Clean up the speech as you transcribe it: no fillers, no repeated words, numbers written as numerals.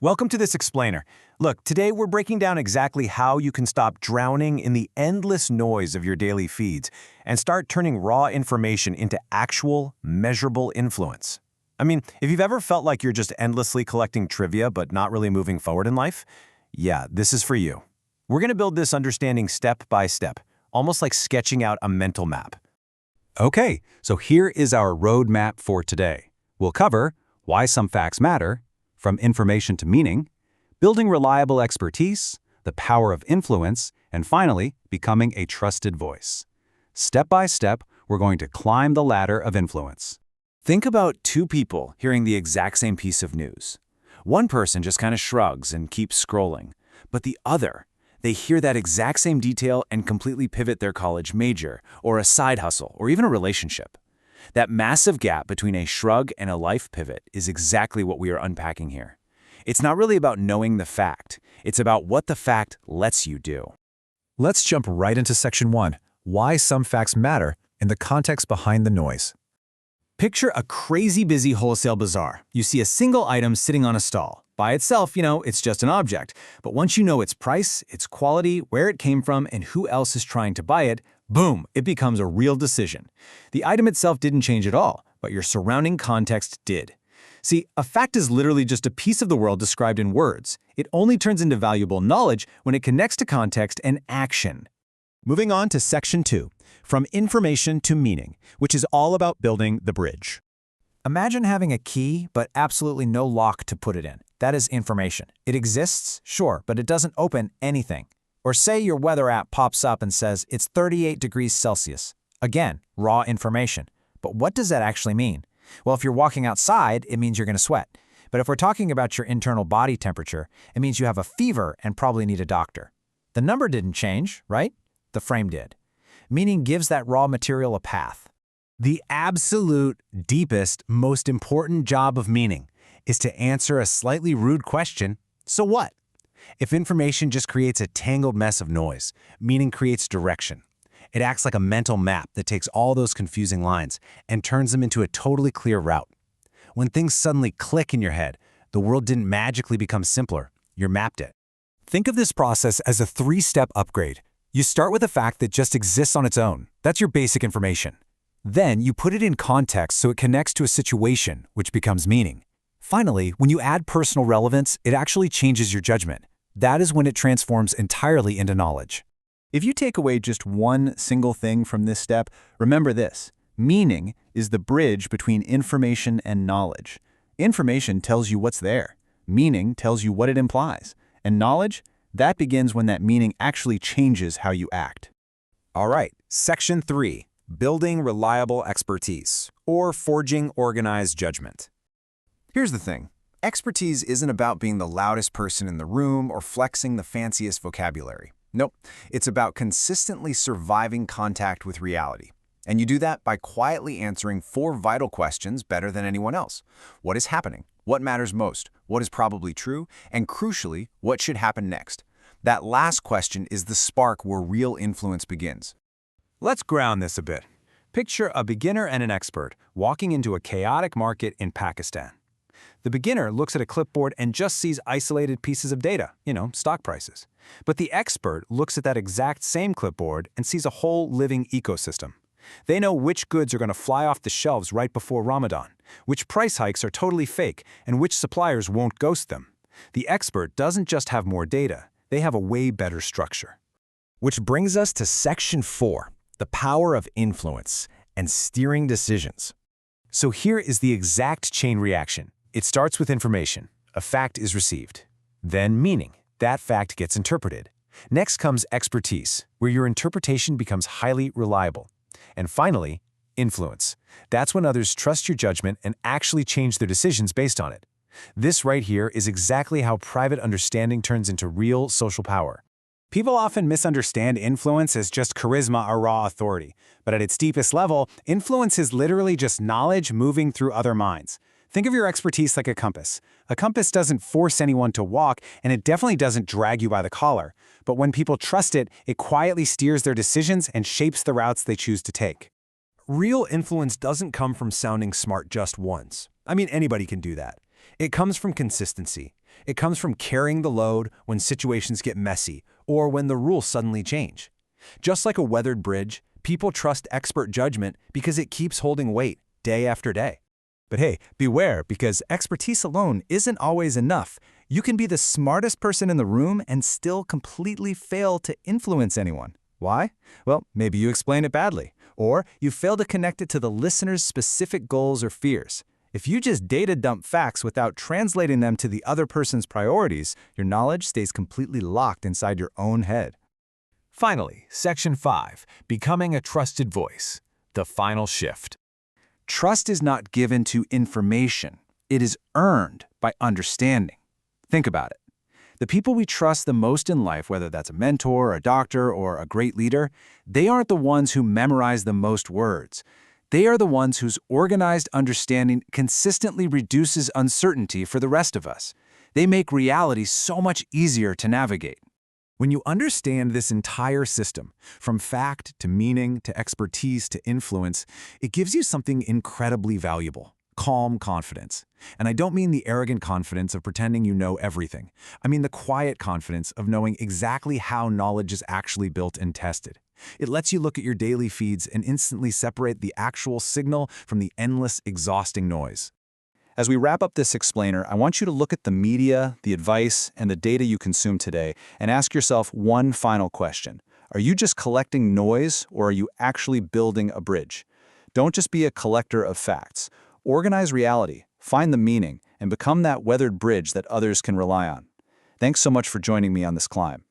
Welcome to this explainer. Look, today we're breaking down exactly how you can stop drowning in the endless noise of your daily feeds and start turning raw information into actual, measurable influence. I mean, if you've ever felt like you're just endlessly collecting trivia but not really moving forward in life, yeah, this is for you. We're going to build this understanding step by step, almost like sketching out a mental map. Okay, so here is our roadmap for today. We'll cover why some facts matter, from information to meaning, building reliable expertise, the power of influence, and finally, becoming a trusted voice. Step by step, we're going to climb the ladder of influence. Think about two people hearing the exact same piece of news. One person just kind of shrugs and keeps scrolling, but the other, they hear that exact same detail and completely pivot their college major, or a side hustle, or even a relationship. That massive gap between a shrug and a life pivot is exactly what we are unpacking here. It's not really about knowing the fact. It's about what the fact lets you do. Let's jump right into Section 1, Why Some Facts Matter, and the context behind the noise. Picture a crazy busy wholesale bazaar. You see a single item sitting on a stall. By itself, it's just an object. But once you know its price, its quality, where it came from, and who else is trying to buy it, boom, it becomes a real decision. The item itself didn't change at all, but your surrounding context did. See, a fact is literally just a piece of the world described in words. It only turns into valuable knowledge when it connects to context and action. Moving on to Section 2, From Information to Meaning, which is all about building the bridge. Imagine having a key, but absolutely no lock to put it in. That is information. It exists, sure, but it doesn't open anything. Or say your weather app pops up and says it's 38 degrees Celsius. Again, raw information. But what does that actually mean? Well, if you're walking outside, it means you're going to sweat. But if we're talking about your internal body temperature, it means you have a fever and probably need a doctor. The number didn't change, right? The frame did. Meaning gives that raw material a path. The absolute, deepest, most important job of meaning is to answer a slightly rude question, so what? If information just creates a tangled mess of noise, meaning creates direction. It acts like a mental map that takes all those confusing lines and turns them into a totally clear route. When things suddenly click in your head, the world didn't magically become simpler, you mapped it. Think of this process as a three-step upgrade. You start with a fact that just exists on its own. That's your basic information. Then you put it in context so it connects to a situation, which becomes meaning. Finally, when you add personal relevance, it actually changes your judgment. That is when it transforms entirely into knowledge. If you take away just one single thing from this step, remember this. Meaning is the bridge between information and knowledge. Information tells you what's there. Meaning tells you what it implies. And knowledge, that begins when that meaning actually changes how you act. All right, Section 3, Building Reliable Expertise, or Forging Organized Judgment. Here's the thing. Expertise isn't about being the loudest person in the room or flexing the fanciest vocabulary. Nope, it's about consistently surviving contact with reality. And you do that by quietly answering 4 vital questions better than anyone else. What is happening? What matters most? What is probably true? And crucially, what should happen next? That last question is the spark where real influence begins. Let's ground this a bit. Picture a beginner and an expert walking into a chaotic market in Pakistan. The beginner looks at a clipboard and just sees isolated pieces of data, stock prices. But the expert looks at that exact same clipboard and sees a whole living ecosystem. They know which goods are going to fly off the shelves right before Ramadan, which price hikes are totally fake, and which suppliers won't ghost them. The expert doesn't just have more data, they have a way better structure. Which brings us to Section 4, the power of influence and steering decisions. So here is the exact chain reaction. It starts with information. A fact is received. Then meaning. That fact gets interpreted. Next comes expertise, where your interpretation becomes highly reliable. And finally, influence. That's when others trust your judgment and actually change their decisions based on it. This right here is exactly how private understanding turns into real social power. People often misunderstand influence as just charisma or raw authority, but at its deepest level, influence is literally just knowledge moving through other minds. Think of your expertise like a compass. A compass doesn't force anyone to walk, and it definitely doesn't drag you by the collar. But when people trust it, it quietly steers their decisions and shapes the routes they choose to take. Real influence doesn't come from sounding smart just once. I mean, anybody can do that. It comes from consistency. It comes from carrying the load when situations get messy or when the rules suddenly change. Just like a weathered bridge, people trust expert judgment because it keeps holding weight day after day. But hey, beware, because expertise alone isn't always enough. You can be the smartest person in the room and still completely fail to influence anyone. Why? Well, maybe you explain it badly, or you fail to connect it to the listener's specific goals or fears. If you just data dump facts without translating them to the other person's priorities, your knowledge stays completely locked inside your own head. Finally, Section 5, Becoming a Trusted Voice, the final shift. Trust is not given to information. It is earned by understanding. Think about it. The people we trust the most in life, whether that's a mentor, a doctor, or a great leader, they aren't the ones who memorize the most words. They are the ones whose organized understanding consistently reduces uncertainty for the rest of us. They make reality so much easier to navigate. When you understand this entire system, from fact to meaning to expertise to influence, it gives you something incredibly valuable: calm confidence. And I don't mean the arrogant confidence of pretending you know everything. I mean the quiet confidence of knowing exactly how knowledge is actually built and tested. It lets you look at your daily feeds and instantly separate the actual signal from the endless, exhausting noise. As we wrap up this explainer, I want you to look at the media, the advice, and the data you consume today and ask yourself one final question. Are you just collecting noise, or are you actually building a bridge? Don't just be a collector of facts. Organize reality, find the meaning, and become that weathered bridge that others can rely on. Thanks so much for joining me on this climb.